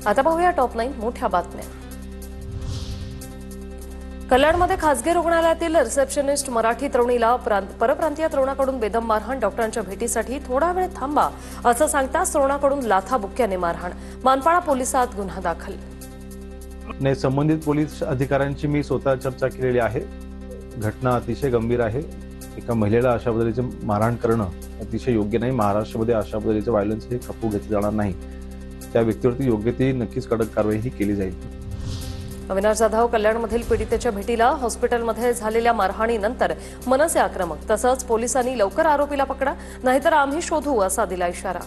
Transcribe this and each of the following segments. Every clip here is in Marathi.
आता पाहूया टॉप 9 मोठ्या बातम्या। कल्याणमध्ये खासगी रुग्णालयातील रिसेप्शनिस्ट मराठी तरुणीला परप्रांतीय तरुणाकडून बेदम मारहाण। डॉक्टरांच्या भेटीसाठी थोडा वेळ थांबा असं सांगताच तरुणाकडून लाथाबुक्क्याने मारहाण। मानपाडा पोलिसात गुन्हा दाखल। संबंधित पोलीस अधिकाऱ्यांची मी स्वतः चर्चा केलेली आहे। घटना अतिशय गंभीर आहे। एका महिलेला अशा पद्धतीचे मारहाण करणं अतिशय योग्य नाही। महाराष्ट्रामध्ये अशा पद्धतीचे व्हायलन्स हे खपवू घेतले जाणार नाही। त्या व्यक्तीवरती योग्य ती नक्कीच कडक कारवाई ही केली जाईल। अविनाश जाधव कल्याणमधील पीडितेच्या भेटीला हॉस्पिटलमध्ये झालेल्या मारहाणीनंतर मनसे आक्रमक। तसंच पोलिसांनी लवकर आरोपीला पकडा नाहीतर आम्ही शोधू असा दिला इशारा।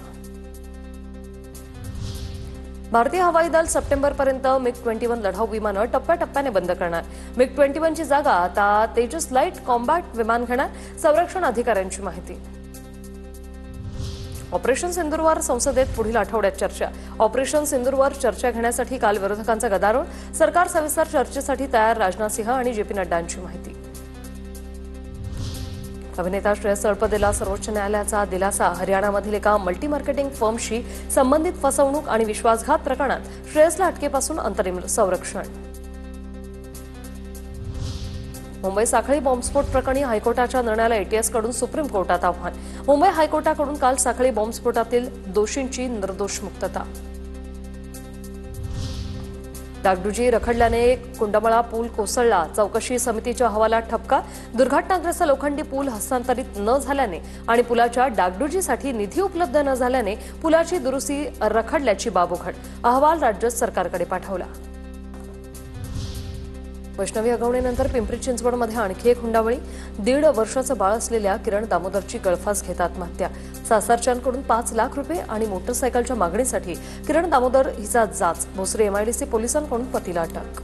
भारतीय हवाई दल सप्टेंबरपर्यंत MiG-21 लढाऊ विमानं टप्प्याटप्प्याने बंद करणार। MiG-21 ची जागा आता तेजस लाईट कॉम्बॅट विमान घेणार। संरक्षण अधिकाऱ्यांची माहिती। ऑपरेशन सिंदूरवर संसदेत पुढील आठवड्यात चर्चा। ऑपरेशन सिंदूरवर चर्चा घेण्यासाठी काल विरोधकांचा गदारोळ। सरकार सविस्तर चर्चेसाठी तयार। राजनाथ सिंह आणि JP नड्डांची माहिती। अभिनेता श्रेयस तळपदेला सर्वोच्च न्यायालयाचा दिलासा। हरियाणामधील एका मल्टी मार्केटिंग फर्मशी संबंधित फसवणूक आणि विश्वासघात प्रकरणात श्रेयसला अटकेपासून अंतरिम संरक्षण। मुंबई साखळी बॉम्बस्फोट प्रकरणी हायकोर्टाच्या निर्णयाला ATS कडून सुप्रीम कोर्टात आव्हान। मुंबई हायकोर्टाकडून काल साखळी बॉम्बस्फोटातील दोषींची निर्दोष मुक्तता। डागडुजी रखडल्याने कुंडमळा पूल कोसळला। चौकशी समितीच्या अहवालात ठपका। दुर्घटनाग्रस्त लोखंडी पूल हस्तांतरित न झाल्याने आणि पुलाच्या डागडुजीसाठी निधी उपलब्ध न झाल्याने पुलाची दुरुस्ती रखडल्याची बाब उघड। अहवाल राज्य सरकारकडे पाठवला। वैष्णवी अगवणेनंतर पिंपरी चिंचवडमध्ये आणखी एक हुंडाबळी। 1.5 वर्षाचं बाळ असलेल्या किरण दामोदरची गळफास घेत आत्महत्या। सासरच्यांकडून 5 लाख रुपये आणि मोटरसायकलच्या मागणीसाठी किरण दामोदर हिचा जाच। भोसरी MIDC पोलिसांकडून पतीला अटक।